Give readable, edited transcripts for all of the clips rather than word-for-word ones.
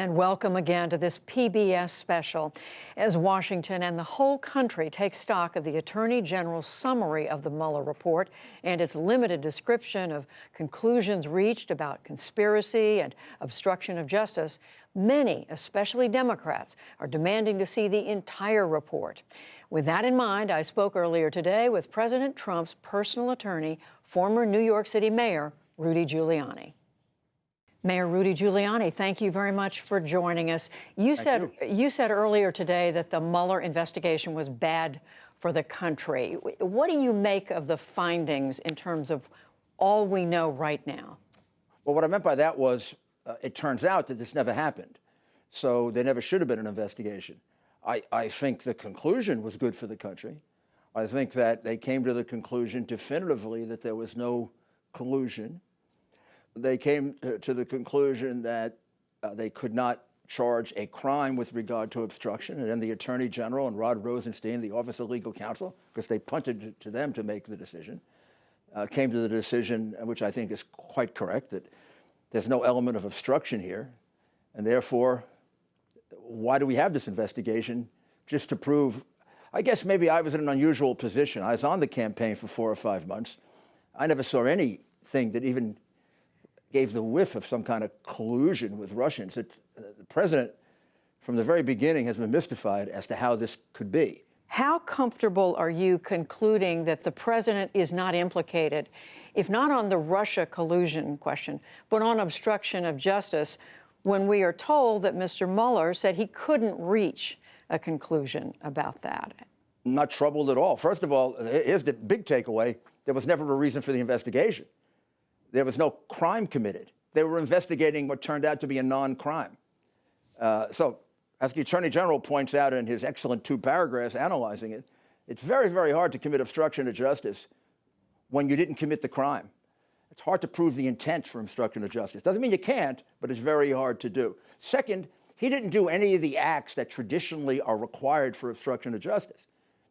And welcome again to this PBS special as Washington and the whole country take stock of the Attorney General's summary of the Mueller report and its limited description of conclusions reached about conspiracy and obstruction of justice. Many, especially Democrats, are demanding to see the entire report. With that in mind, I spoke earlier today with President Trump's personal attorney, former New York City Mayor Rudy Giuliani. Mayor Rudy Giuliani, thank you very much for joining us. You said earlier today that the Mueller investigation was bad for the country. What do you make of the findings in terms of all we know right now? Well, what I meant by that was it turns out that this never happened. So there never should have been an investigation. I think the conclusion was good for the country. I think that they came to the conclusion definitively that there was no collusion. They came to the conclusion that they could not charge a crime with regard to obstruction. And then the Attorney General and Rod Rosenstein, the Office of Legal Counsel, because they punted it to them to make the decision, came to the decision, which I think is quite correct, that there's no element of obstruction here. And therefore, why do we have this investigation? Just to prove, I guess maybe I was in an unusual position. I was on the campaign for 4 or 5 months. I never saw anything that even gave the whiff of some kind of collusion with Russians. The president, from the very beginning, has been mystified as to how this could be. How comfortable are you concluding that the president is not implicated, if not on the Russia collusion question, but on obstruction of justice, when we are told that Mr. Mueller said he couldn't reach a conclusion about that? I'm not troubled at all. First of all, here's the big takeaway. There was never a reason for the investigation. There was no crime committed. They were investigating what turned out to be a non-crime. So, as the Attorney General points out in his excellent 2 paragraphs analyzing it, it's very, very hard to commit obstruction of justice when you didn't commit the crime. It's hard to prove the intent for obstruction of justice. Doesn't mean you can't, but it's very hard to do. Second, he didn't do any of the acts that traditionally are required for obstruction of justice,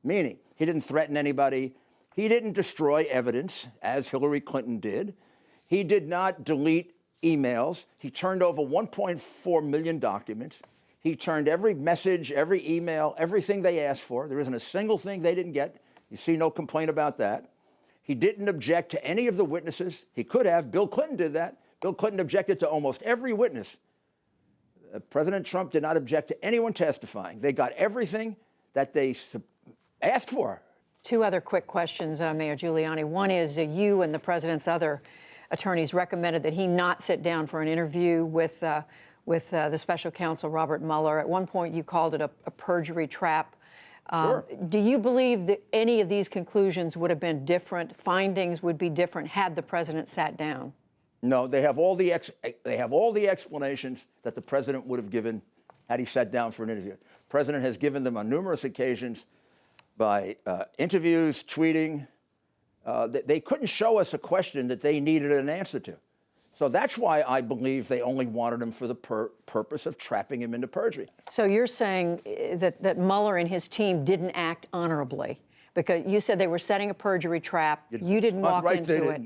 meaning he didn't threaten anybody. He didn't destroy evidence, as Hillary Clinton did. He did not delete emails. He turned over 1.4 million documents. He turned every message, every email, everything they asked for. There isn't a single thing they didn't get. You see no complaint about that. He didn't object to any of the witnesses. He could have. Bill Clinton did that. Bill Clinton objected to almost every witness. President Trump did not object to anyone testifying. They got everything that they asked for. 2 other quick questions, Mayor Giuliani. One is you and the president's other attorneys recommended that he not sit down for an interview with the special counsel, Robert Mueller. At one point, you called it a perjury trap. Sure. Do you believe that any of these conclusions would have been different, findings would be different, had the president sat down? No, they have all the explanations that the president would have given had he sat down for an interview. The president has given them on numerous occasions by interviews, tweeting. They couldn't show us a question that they needed an answer to. So that's why I believe they only wanted him for the purpose of trapping him into perjury. So you're saying that Mueller and his team didn't act honorably, because you said they were setting a perjury trap. You didn't walk into it.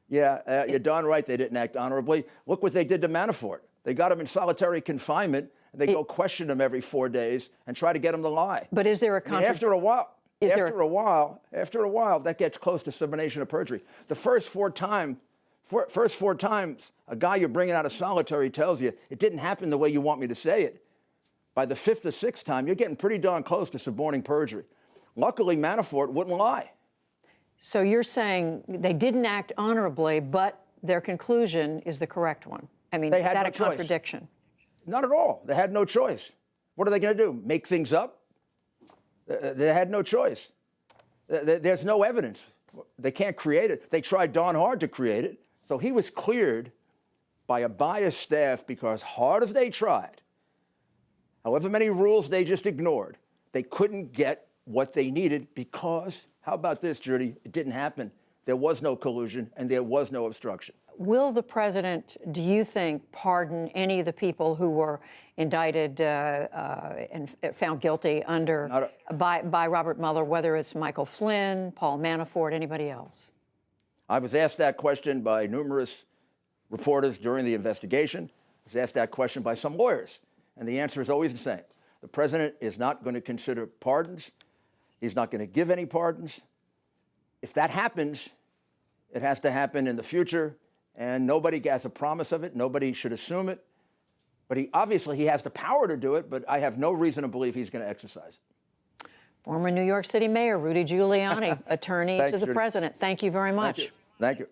Yeah, you're darn right they didn't act honorably. Look what they did to Manafort. They got him in solitary confinement, and they go question him every 4 days and try to get him to lie. But is there a After a while, that gets close to subornation of perjury. The first four times, a guy you're bringing out of solitary tells you it didn't happen the way you want me to say it. By the 5th or 6th time, you're getting pretty darn close to suborning perjury. Luckily, Manafort wouldn't lie. So you're saying they didn't act honorably, but their conclusion is the correct one. I mean, is that a contradiction? Not at all. They had no choice. What are they going to do? Make things up? They had no choice. There's no evidence. They can't create it. They tried darn hard to create it. So he was cleared by a biased staff because hard as they tried, however many rules they just ignored, they couldn't get what they needed because, how about this, Judy? It didn't happen. There was no collusion and there was no obstruction. Will the president, do you think, pardon any of the people who were indicted and found guilty by Robert Mueller, whether it's Michael Flynn, Paul Manafort, anybody else? I was asked that question by numerous reporters during the investigation. I was asked that question by some lawyers, and the answer is always the same. The president is not going to consider pardons. He's not going to give any pardons. If that happens, it has to happen in the future, and nobody has a promise of it. Nobody should assume it. But obviously he has the power to do it, but I have no reason to believe he's going to exercise it. Former New York City Mayor Rudy Giuliani, attorney to the president. Thank you very much. Thank you.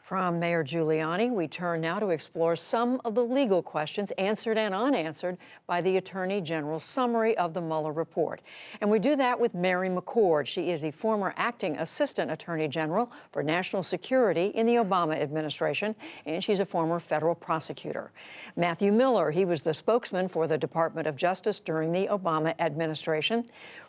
From Mayor Giuliani, we turn now to explore some of the legal questions answered and unanswered by the Attorney General's summary of the Mueller report. And we do that with Mary McCord. She is the former acting Assistant Attorney General for National Security in the Obama administration, and she's a former federal prosecutor. Matthew Miller, he was the spokesman for the Department of Justice during the Obama administration.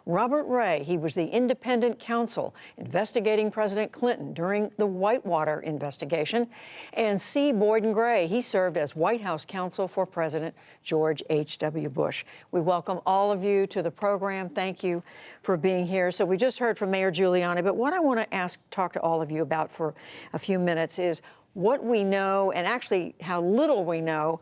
Robert Ray, he was the independent counsel investigating President Clinton during the Whitewater investigation. And C. Boyden Gray, he served as White House counsel for President George H.W. Bush. We welcome all of you to the program. Thank you for being here. So we just heard from Mayor Giuliani, but what I want to talk to all of you about for a few minutes is what we know, and actually how little we know,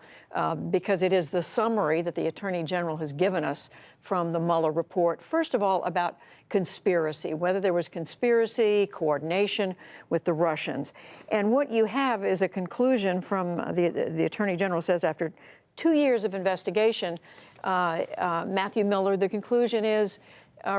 because it is the summary that the Attorney General has given us from the Mueller report. First of all, about conspiracy, whether there was conspiracy, coordination with the Russians. And what you have is a conclusion from the Attorney General says after 2 years of investigation, Matthew Miller, the conclusion is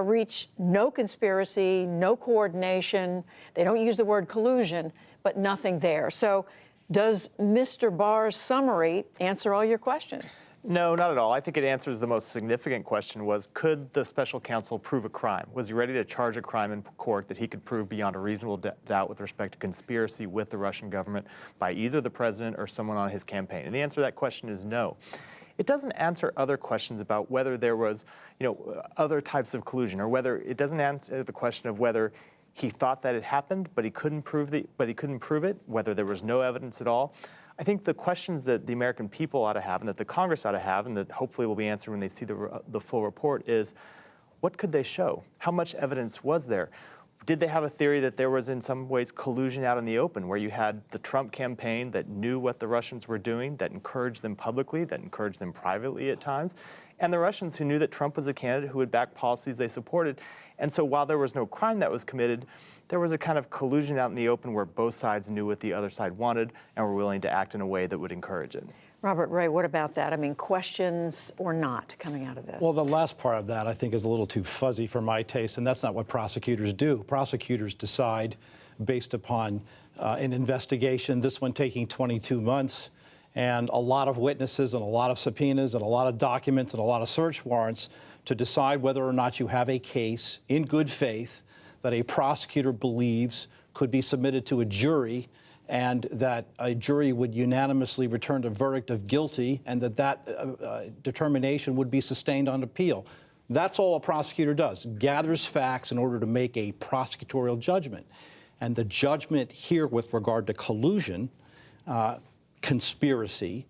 reach no conspiracy, no coordination. They don't use the word collusion, but nothing there. So does Mr. Barr's summary answer all your questions? No, not at all. I think it answers the most significant question was, could the special counsel prove a crime? Was he ready to charge a crime in court that he could prove beyond a reasonable doubt with respect to conspiracy with the Russian government by either the president or someone on his campaign? And the answer to that question is no. It doesn't answer other questions about whether there was, other types of collusion, or whether it doesn't answer the question of whether he thought that it happened, but he couldn't prove it, whether there was no evidence at all. I think the questions that the American people ought to have, and that the Congress ought to have, and that hopefully will be answered when they see the full report, is what could they show? How much evidence was there? Did they have a theory that there was in some ways collusion out in the open, where you had the Trump campaign that knew what the Russians were doing, that encouraged them publicly, that encouraged them privately at times, and the Russians who knew that Trump was a candidate who would back policies they supported? And so while there was no crime that was committed, there was a kind of collusion out in the open where both sides knew what the other side wanted and were willing to act in a way that would encourage it. Robert Ray, what about that? I mean, questions or not coming out of this? Well, the last part of that I think is a little too fuzzy for my taste, and that's not what prosecutors do. Prosecutors decide based upon an investigation, this one taking 22 months, and a lot of witnesses and a lot of subpoenas and a lot of documents and a lot of search warrants to decide whether or not you have a case in good faith that a prosecutor believes could be submitted to a jury, and that a jury would unanimously return a verdict of guilty, and that determination would be sustained on appeal. That's all a prosecutor does, gathers facts in order to make a prosecutorial judgment. And the judgment here with regard to collusion, conspiracy,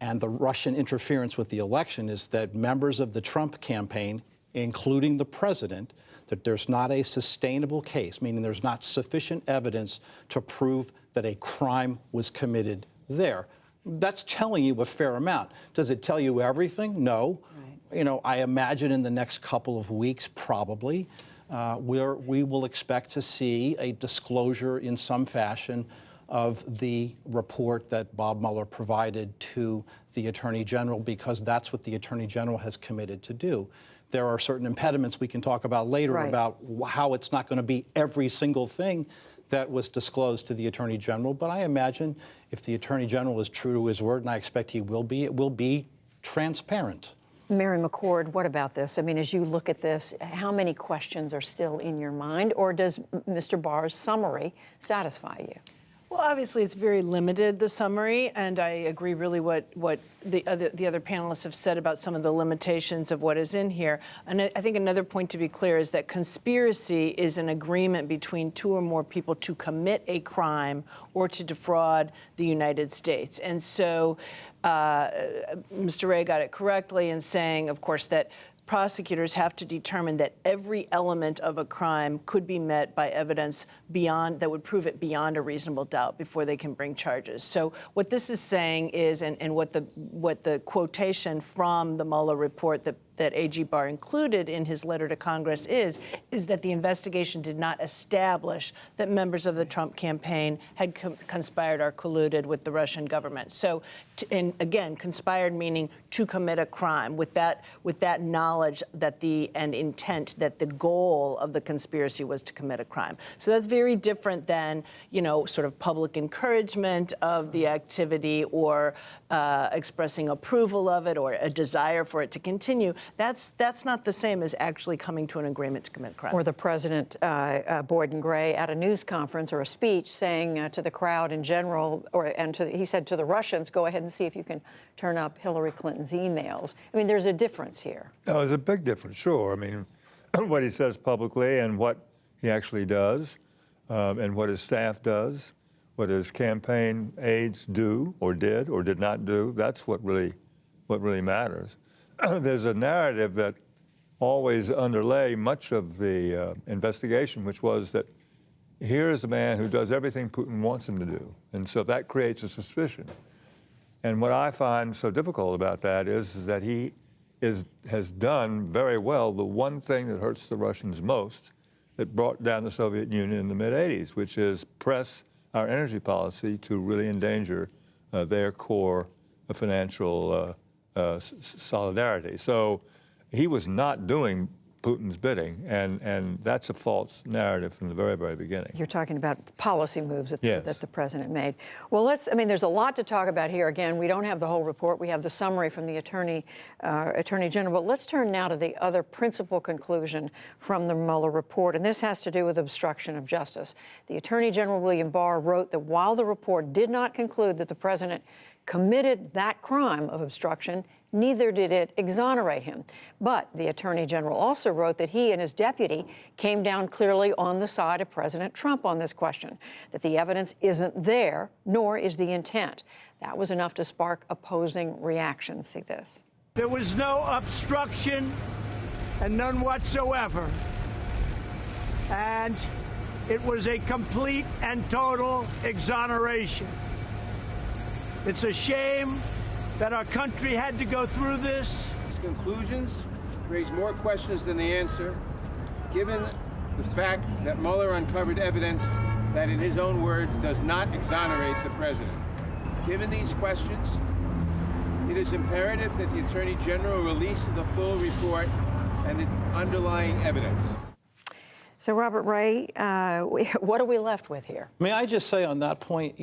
and the Russian interference with the election is that members of the Trump campaign, including the president, that there's not a sustainable case, meaning there's not sufficient evidence to prove that a crime was committed there. That's telling you a fair amount. Does it tell you everything? No. Right. I imagine in the next couple of weeks, probably, we will expect to see a disclosure in some fashion of the report that Bob Mueller provided to the Attorney General, because that's what the Attorney General has committed to do. There are certain impediments we can talk about later about how it's not going to be every single thing that was disclosed to the Attorney General. But I imagine if the Attorney General is true to his word, and I expect he will be, it will be transparent. Mary McCord, what about this? I mean, as you look at this, how many questions are still in your mind, or does Mr. Barr's summary satisfy you? Well, obviously, it's very limited, the summary, and I agree really what the other panelists have said about some of the limitations of what is in here. And I think another point to be clear is that conspiracy is an agreement between two or more people to commit a crime or to defraud the United States. And so Mr. Ray got it correctly in saying, of course, that prosecutors have to determine that every element of a crime could be met by evidence beyond that would prove it beyond a reasonable doubt before they can bring charges. So what this is saying is, and what the quotation from the Mueller report that AG Barr included in his letter to Congress is that the investigation did not establish that members of the Trump campaign had conspired or colluded with the Russian government. So, and again, conspired meaning to commit a crime with that knowledge that and intent that the goal of the conspiracy was to commit a crime. So that's very different than, sort of public encouragement of the activity or expressing approval of it or a desire for it to continue. That's not the same as actually coming to an agreement to commit a crime. Or the president, Boyden Gray, at a news conference or a speech saying to the crowd in general, he said to the Russians, go ahead and see if you can turn up Hillary Clinton's emails. I mean, there's a difference here. No, there's a big difference, sure. I mean, what he says publicly and what he actually does, and what his staff does, what his campaign aides do or did or did not do, that's what really matters. There's a narrative that always underlay much of the investigation, which was that here is a man who does everything Putin wants him to do. And so that creates a suspicion. And what I find so difficult about that is that he has done very well the one thing that hurts the Russians most, that brought down the Soviet Union in the mid-'80s, which is press our energy policy to really endanger their core financial solidarity. So he was not doing Putin's bidding, and that's a false narrative from the very, very beginning. You're talking about policy moves that, Yes. that the president made. Well, there's a lot to talk about here. Again, we don't have the whole report. We have the summary from the Attorney General. But let's turn now to the other principal conclusion from the Mueller report, and this has to do with obstruction of justice. The Attorney General, William Barr, wrote that while the report did not conclude that the president committed that crime of obstruction, neither did it exonerate him. But the Attorney General also wrote that he and his deputy came down clearly on the side of President Trump on this question, that the evidence isn't there, nor is the intent. That was enough to spark opposing reactions. See this. There was no obstruction and none whatsoever. And it was a complete and total exoneration. It's a shame that our country had to go through this. His conclusions raise more questions than they answer, given the fact that Mueller uncovered evidence that, in his own words, does not exonerate the president. Given these questions, it is imperative that the Attorney General release the full report and the underlying evidence. So, Robert Ray, what are we left with here? May I just say on that point,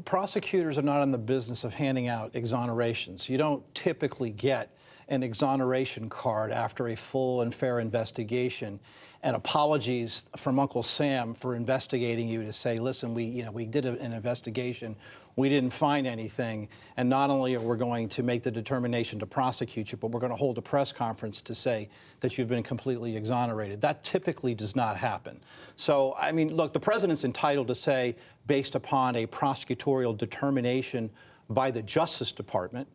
prosecutors are not in the business of handing out exonerations. You don't typically get an exoneration card after a full and fair investigation. And apologies from Uncle Sam for investigating you to say, listen, we did an investigation, we didn't find anything, and not only are we going to make the determination to prosecute you, but we're going to hold a press conference to say that you've been completely exonerated. That typically does not happen. So, I mean, look, the president's entitled to say, based upon a prosecutorial determination by the Justice Department,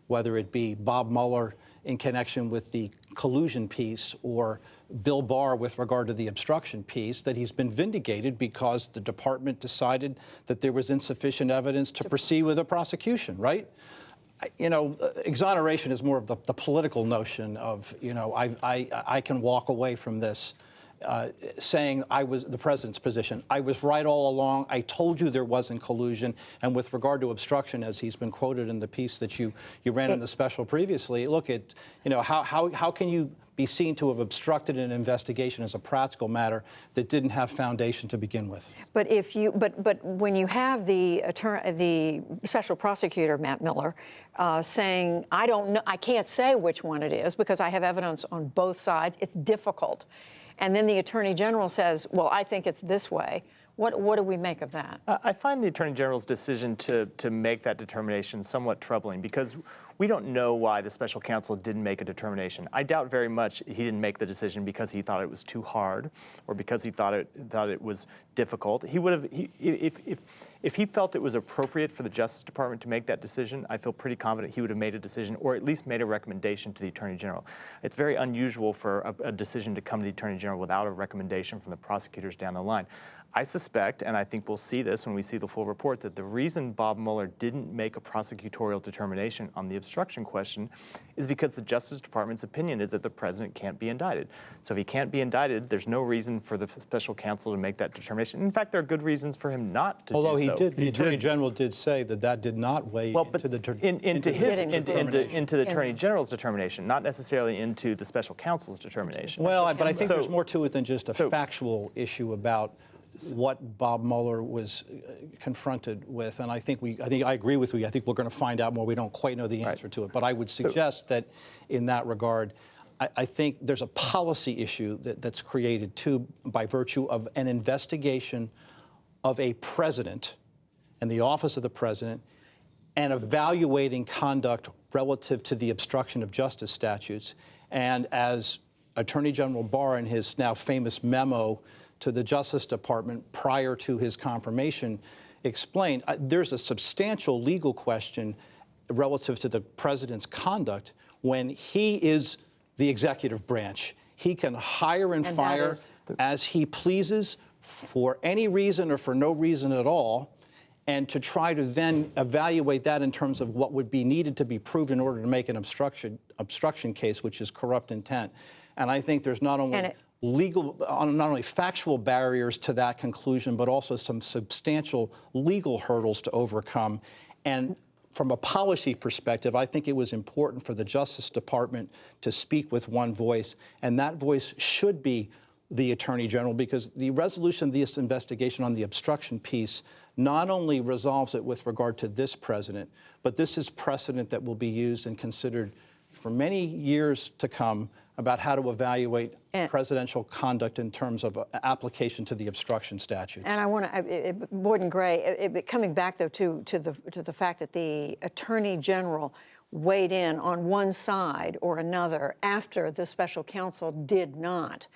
whether it be Bob Mueller in connection with the collusion piece or Bill Barr with regard to the obstruction piece, that he's been vindicated because the department decided that there was insufficient evidence to proceed with a prosecution, right? Exoneration is more of the political notion of, I can walk away from this saying I was the president's position. I was right all along. I told you there wasn't collusion. And with regard to obstruction, as he's been quoted in the piece that you ran in the special previously, look at, how can you be seen to have obstructed an investigation as a practical matter that didn't have foundation to begin with? But but when you have the special prosecutor, Matt Miller, saying, I don't know, I can't say which one it is because I have evidence on both sides, it's difficult. And then the Attorney General says, well, I think it's this way. What do we make of that? I find the Attorney General's decision to make that determination somewhat troubling because we don't know why the special counsel didn't make a determination. I doubt very much he didn't make the decision because he thought it was too hard or because he thought it was difficult. He would have, if he felt it was appropriate for the Justice Department to make that decision, I feel pretty confident he would have made a decision or at least made a recommendation to the Attorney General. It's very unusual for a decision to come to the Attorney General without a recommendation from the prosecutors down the line. I suspect, and I think we'll see this when we see the full report, that the reason Bob Mueller didn't make a prosecutorial determination on the obstruction question is because the Justice Department's opinion is that the president can't be indicted. So if he can't be indicted, there's no reason for the special counsel to make that determination. In fact, there are good reasons for him not to Although do so. the Attorney General did say that did not weigh into the into the Attorney Yeah. General's determination, not necessarily into the special counsel's determination. Well, but I think So- there's more to it than just a so- factual issue about what Bob Mueller was confronted with, and I think I agree with you. I think we're going to find out more. We don't quite know the answer to it, but I would suggest that in that regard, I think there's a policy issue that's created too by virtue of an investigation of a president and the office of the president and evaluating conduct relative to the obstruction of justice statutes. And as Attorney General Barr in his now famous memo to the Justice Department prior to his confirmation explained, there's a substantial legal question relative to the president's conduct when he is the executive branch. He can hire and fire as he pleases for any reason or for no reason at all, and to try to then evaluate that in terms of what would be needed to be proved in order to make an obstruction case, which is corrupt intent. And I think there's not only not only factual barriers to that conclusion, but also some substantial legal hurdles to overcome. And from a policy perspective, I think it was important for the Justice Department to speak with one voice, and that voice should be the Attorney General, because the resolution of this investigation on the obstruction piece not only resolves it with regard to this president, but this is precedent that will be used and considered for many years to come about how to evaluate presidential conduct in terms of application to the obstruction statutes. And I want to, Borden Gray, coming back though to the fact that the Attorney General weighed in on one side or another after the special counsel did not.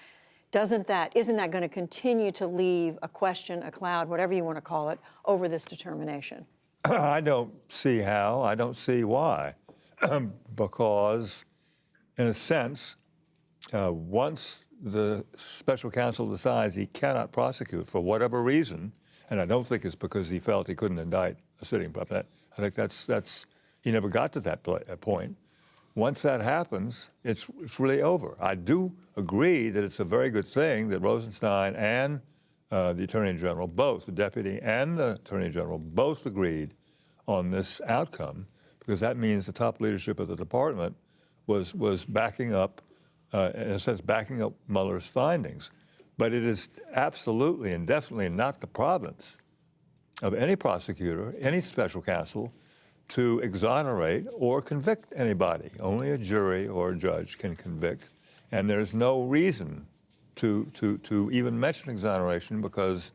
Isn't that going to continue to leave a question, a cloud, whatever you want to call it, over this determination? I don't see how. I don't see why. Because, in a sense, once the special counsel decides he cannot prosecute for whatever reason, and I don't think it's because he felt he couldn't indict a sitting president. I think that's he never got to that point. Once that happens, it's really over. I do agree that it's a very good thing that Rosenstein and the Attorney General, both the deputy and the Attorney General, both agreed on this outcome, because that means the top leadership of the department was backing up, in a sense, backing up Mueller's findings. But it is absolutely and definitely not the province of any prosecutor, any special counsel, to exonerate or convict anybody. Only a jury or a judge can convict. And there's no reason to even mention exoneration, because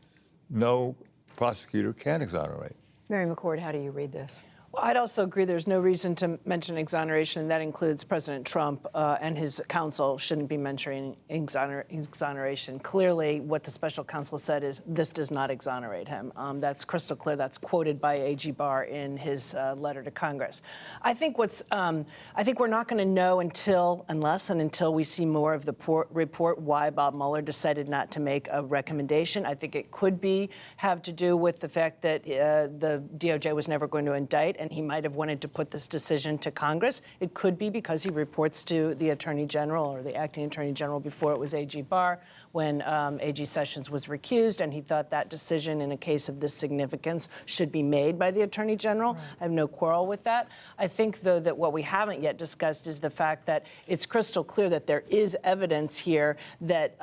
no prosecutor can exonerate. Mary McCord, how do you read this? Well, I'd also agree there's no reason to mention exoneration. That includes President Trump and his counsel shouldn't be mentioning exoneration. Clearly, what the special counsel said is this does not exonerate him. That's crystal clear. That's quoted by A.G. Barr in his letter to Congress. I think I think we're not going to know until we see more of the report why Bob Mueller decided not to make a recommendation. I think it could have to do with the fact that the DOJ was never going to indict, and he might have wanted to put this decision to Congress. It could be because he reports to the Attorney General or the acting Attorney General before it was A.G. Barr when A.G. Sessions was recused, and he thought that decision in a case of this significance should be made by the Attorney General. Right. I have no quarrel with that. I think, though, that what we haven't yet discussed is the fact that it's crystal clear that there is evidence here that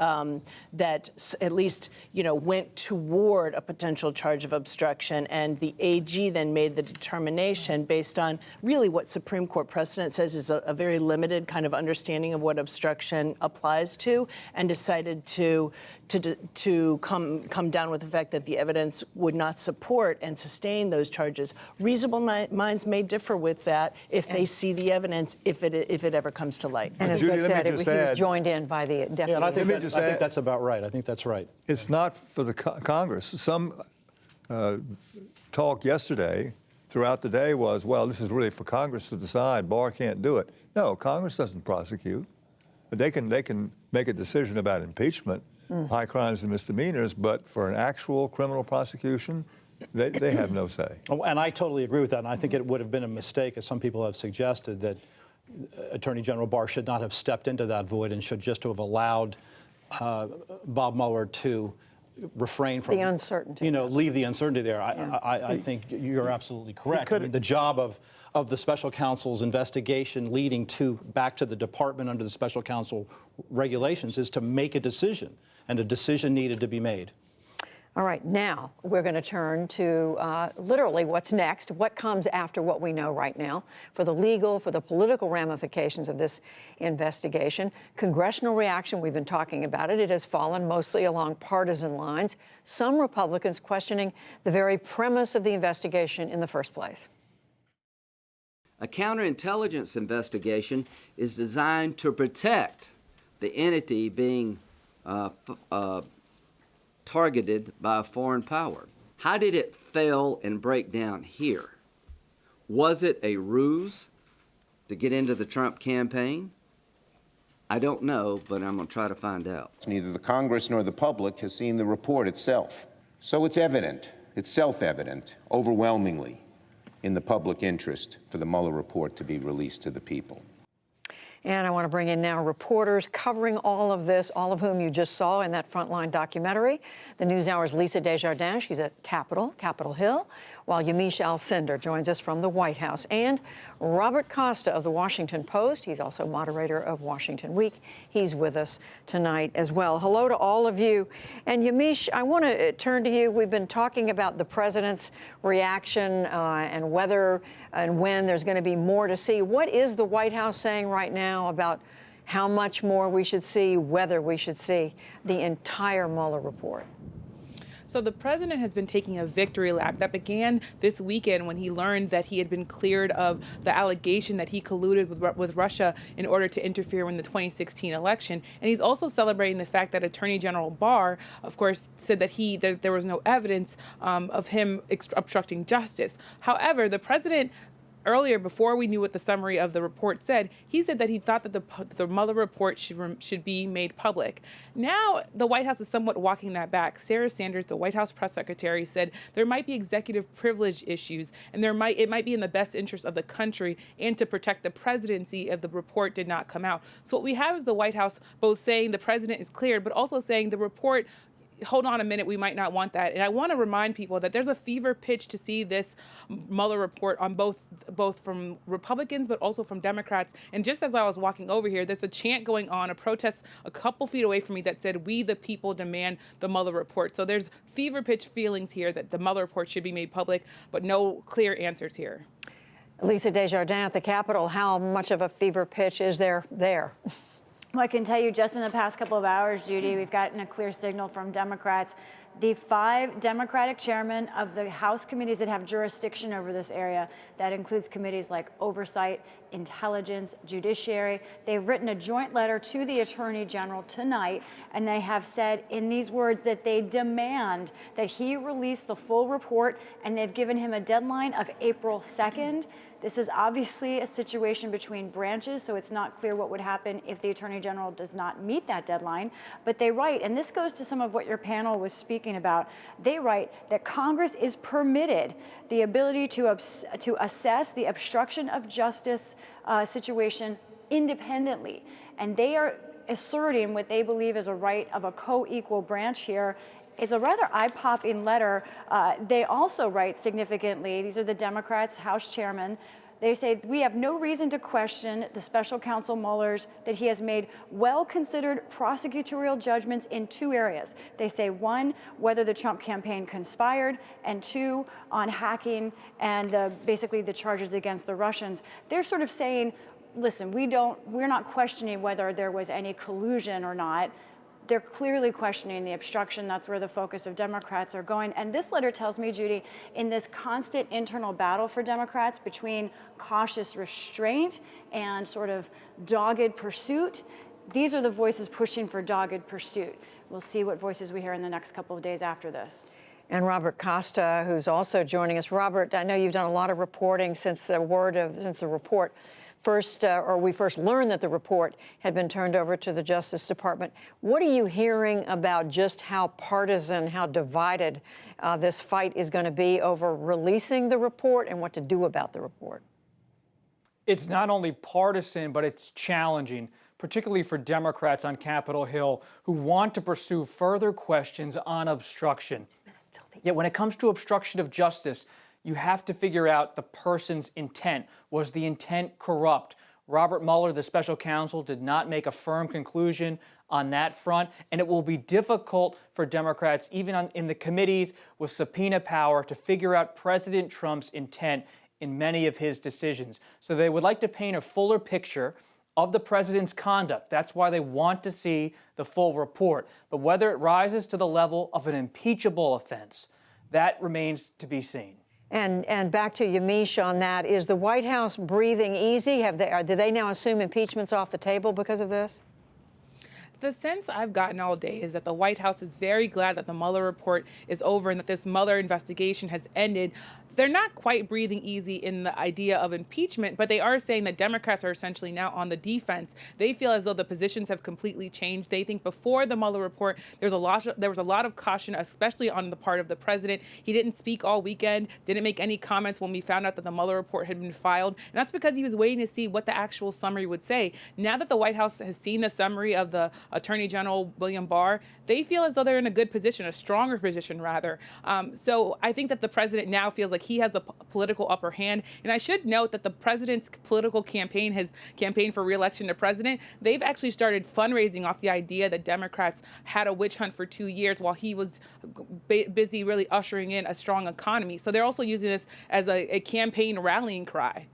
that at least went toward a potential charge of obstruction, and the AG then made the determination determination based on really what Supreme Court precedent says is a very limited kind of understanding of what obstruction applies to, and decided to come down with the fact that the evidence would not support and sustain those charges. Reasonable minds may differ with that if they see the evidence, if it ever comes to light. And as Judy, I let me said, just he was add- joined in by the deputy. Yeah, and I think, Let me just I think add- that's about right. I think that's right. It's not for the Congress. Some talk yesterday throughout the day was, well, this is really for Congress to decide. Barr can't do it. No, Congress doesn't prosecute. They can make a decision about impeachment, high crimes and misdemeanors, but for an actual criminal prosecution, they have no say. Oh, and I totally agree with that. And I think it would have been a mistake, as some people have suggested, that Attorney General Barr should not have stepped into that void and should just have allowed Bob Mueller to refrain from The uncertainty. leave the uncertainty there. I think you're absolutely correct. I mean, the job of the special counsel's investigation leading back to the department under the special counsel regulations is to make a decision, and a decision needed to be made. All right, now we're going to turn to literally what's next, what comes after what we know right now, for the legal, for the political ramifications of this investigation. Congressional reaction, we've been talking about it. It has fallen mostly along partisan lines. Some Republicans questioning the very premise of the investigation in the first place. A counterintelligence investigation is designed to protect the entity being targeted by a foreign power. How did it fail and break down here? Was it a ruse to get into the Trump campaign? I don't know, but I'm going to try to find out. Neither the Congress nor the public has seen the report itself. So it's evident, it's self-evident, overwhelmingly, in the public interest for the Mueller report to be released to the people. And I want to bring in now reporters covering all of this, all of whom you just saw in that Frontline documentary. The NewsHour's Lisa Desjardins, she's at Capitol Hill, while Yamiche Alcindor joins us from the White House. And Robert Costa of the Washington Post, he's also moderator of Washington Week. He's with us tonight as well. Hello to all of you. And Yamiche, I want to turn to you. We've been talking about the president's reaction and whether and when there's going to be more to see. What is the White House saying right now about how much more we should see, whether we should see the entire Mueller report? So the president has been taking a victory lap that began this weekend when he learned that he had been cleared of the allegation that he colluded with Russia in order to interfere in the 2016 election. And he's also celebrating the fact that Attorney General Barr, of course, said that there was no evidence of him obstructing justice. However, the president earlier, before we knew what the summary of the report said, he said that he thought that the Mueller report should be made public. Now, the White House is somewhat walking that back. Sarah Sanders, the White House press secretary, said there might be executive privilege issues, and it might be in the best interest of the country and to protect the presidency if the report did not come out. So what we have is the White House both saying the president is cleared, but also saying the report, hold on a minute, we might not want that. And I want to remind people that there's a fever pitch to see this Mueller report on both from Republicans, but also from Democrats. And just as I was walking over here, there's a chant going on, a protest a couple feet away from me that said, "We the people demand the Mueller report." So there's fever pitch feelings here that the Mueller report should be made public, but no clear answers here. Lisa Desjardins at the Capitol, how much of a fever pitch is there? Well, I can tell you just in the past couple of hours, Judy, we've gotten a clear signal from Democrats. The 5 Democratic chairmen of the House committees that have jurisdiction over this area, that includes committees like Oversight, Intelligence, Judiciary, they've written a joint letter to the Attorney General tonight, and they have said in these words that they demand that he release the full report, and they've given him a deadline of April 2nd. This is obviously a situation between branches, so it's not clear what would happen if the Attorney General does not meet that deadline. But they write, and this goes to some of what your panel was speaking about, they write that Congress is permitted the ability to assess the obstruction of justice situation independently. And they are asserting what they believe is a right of a co-equal branch here. It's a rather eye-popping letter. They also write significantly, these are the Democrats, House chairmen, They say, we have no reason to question the special counsel Mueller's, that he has made well-considered prosecutorial judgments in 2 areas. They say, 1, whether the Trump campaign conspired, and 2, on hacking and basically the charges against the Russians. They're sort of saying, listen, we're not questioning whether there was any collusion or not. They're clearly questioning the obstruction. That's where the focus of Democrats are going. And this letter tells me, Judy, in this constant internal battle for Democrats between cautious restraint and sort of dogged pursuit, these are the voices pushing for dogged pursuit. We'll see what voices we hear in the next couple of days after this. And Robert Costa, who's also joining us. Robert, I know you've done a lot of reporting since the report we first learned that the report had been turned over to the Justice Department. What are you hearing about just how partisan, how divided this fight is going to be over releasing the report and what to do about the report? It's not only partisan, but it's challenging, particularly for Democrats on Capitol Hill who want to pursue further questions on obstruction. Yet when it comes to obstruction of justice, you have to figure out the person's intent. Was the intent corrupt? Robert Mueller, the special counsel, did not make a firm conclusion on that front, and it will be difficult for Democrats, even in the committees with subpoena power, to figure out President Trump's intent in many of his decisions. So they would like to paint a fuller picture of the president's conduct. That's why they want to see the full report. But whether it rises to the level of an impeachable offense, that remains to be seen. And back to Yamiche on that, is the White House breathing easy? Do they now assume impeachment's off the table because of this? The sense I've gotten all day is that the White House is very glad that the Mueller report is over and that this Mueller investigation has ended. They're not quite breathing easy in the idea of impeachment, but they are saying that Democrats are essentially now on the defense. They feel as though the positions have completely changed. They think before the Mueller report, there was a lot of caution, especially on the part of the president. He didn't speak all weekend, didn't make any comments when we found out that the Mueller report had been filed. And that's because he was waiting to see what the actual summary would say. Now that the White House has seen the summary of the Attorney General William Barr, they feel as though they're in a good position, a stronger position rather. So I think that the president now feels like he has the political upper hand. And I should note that the president's political campaign, his campaign for re-election to president, they've actually started fundraising off the idea that Democrats had a witch hunt for 2 years while he was busy really ushering in a strong economy. So they're also using this as a campaign rallying cry.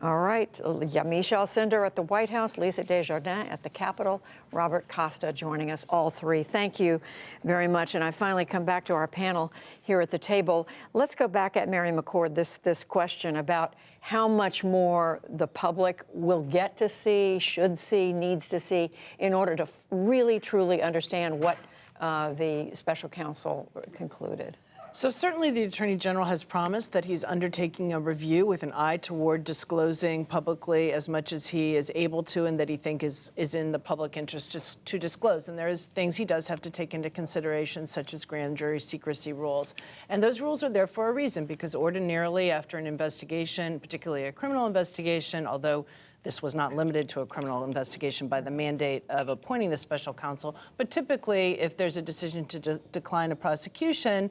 All right, Yamiche Alcindor at the White House, Lisa Desjardins at the Capitol, Robert Costa joining us, all three. Thank you very much. And I finally come back to our panel here at the table. Let's go back at Mary McCord, this question about how much more the public will get to see, should see, needs to see in order to really, truly understand what the special counsel concluded. So certainly the Attorney General has promised that he's undertaking a review with an eye toward disclosing publicly as much as he is able to and that he thinks is in the public interest to disclose. And there's things he does have to take into consideration, such as grand jury secrecy rules. And those rules are there for a reason, because ordinarily after an investigation, particularly a criminal investigation, although this was not limited to a criminal investigation by the mandate of appointing the special counsel. But typically, if there's a decision to decline a prosecution,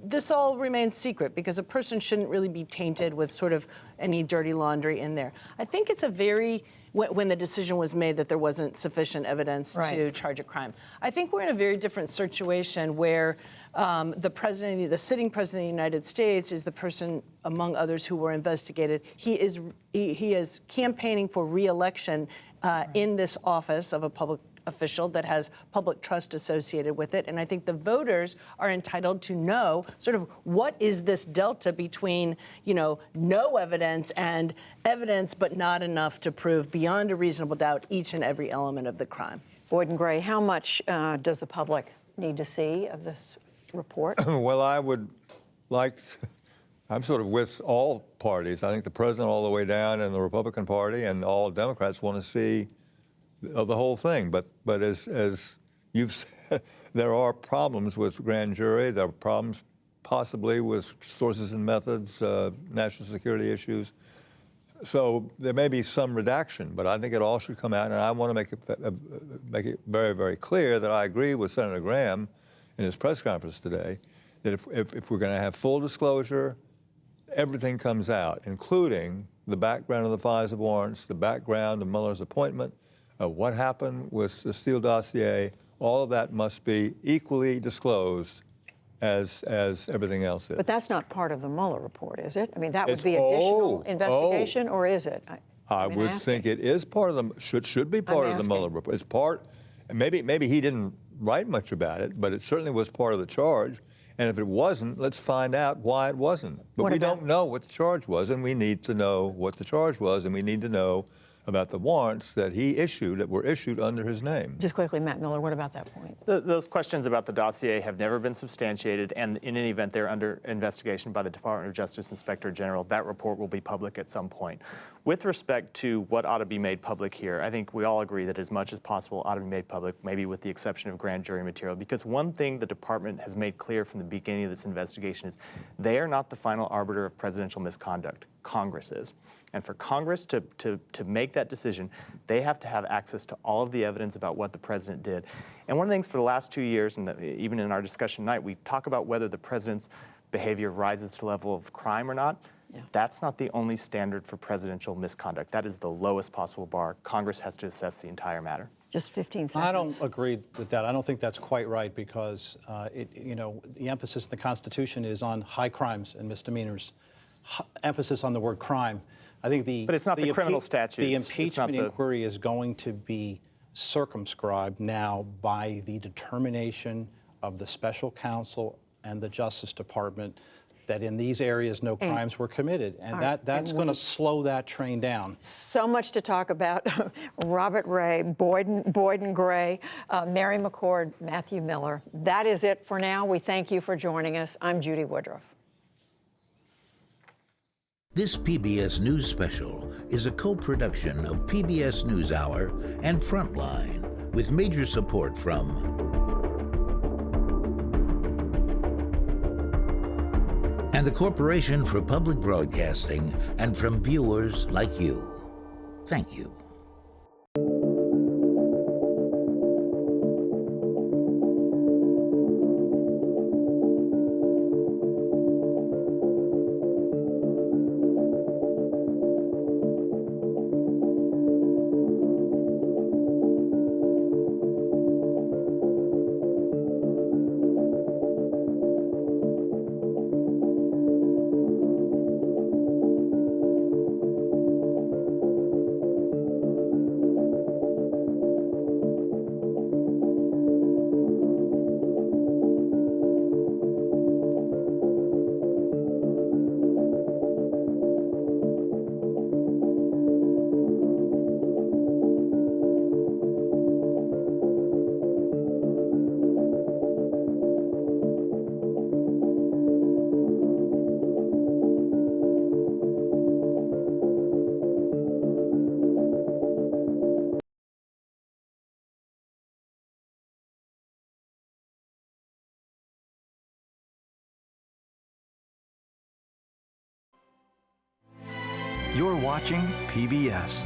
this all remains secret because a person shouldn't really be tainted with sort of any dirty laundry in there. I think it's a very when the decision was made that there wasn't sufficient evidence to charge a crime. I think we're in a very different situation where the sitting president of the United States is the person, among others, who were investigated. He is campaigning for re-election in this office of a public official that has public trust associated with it. And I think the voters are entitled to know sort of what is this delta between, no evidence and evidence, but not enough to prove beyond a reasonable doubt each and every element of the crime. Boyd and Gray, how much does the public need to see of this report? Well, I would like I'm sort of with all parties. I think the president all the way down and the Republican Party and all Democrats want to see the whole thing. But as you've said, there are problems with grand jury. There are problems possibly with sources and methods, national security issues. So there may be some redaction, but I think it all should come out. And I want to make it very, very clear that I agree with Senator Graham in his press conference today that if we're going to have full disclosure everything comes out, including the background of the FISA warrants, the background of Mueller's appointment, what happened with the Steele dossier, all of that must be equally disclosed as everything else is. But that's not part of the Mueller report, is it? I mean, that would be additional investigation, or is it? I would think it is part of the, should be part of the Mueller report. It's part, and maybe he didn't write much about it, but it certainly was part of the charge. And if it wasn't, let's find out why it wasn't. But we don't know what the charge was, and we need to know what the charge was, and we need to know about the warrants that he issued, that were issued under his name. Just quickly, Matt Miller, what about that point? Those questions about the dossier have never been substantiated, and in any event, they're under investigation by the Department of Justice Inspector General. That report will be public at some point. With respect to what ought to be made public here, I think we all agree that as much as possible ought to be made public, maybe with the exception of grand jury material, because one thing the department has made clear from the beginning of this investigation is they are not the final arbiter of presidential misconduct. Congress is. And for Congress to make that decision, they have to have access to all of the evidence about what the president did. And one of the things for the last 2 years, and even in our discussion tonight, we talk about whether the president's behavior rises to the level of crime or not. Yeah. That's not the only standard for presidential misconduct. That is the lowest possible bar. Congress has to assess the entire matter. Just 15 seconds. I don't agree with that. I don't think that's quite right because, the emphasis in the Constitution is on high crimes and misdemeanors. Emphasis on the word crime. I think but it's not the criminal statutes. The impeachment inquiry is going to be circumscribed now by the determination of the special counsel and the Justice Department that in these areas no crimes were committed. And that's going to slow that train down. So much to talk about. Robert Ray, Boyden Gray, Mary McCord, Matthew Miller. That is it for now. We thank you for joining us. I'm Judy Woodruff. This PBS News special is a co-production of PBS NewsHour and Frontline, with major support from and the Corporation for Public Broadcasting, and from viewers like you. Thank you. You're watching PBS.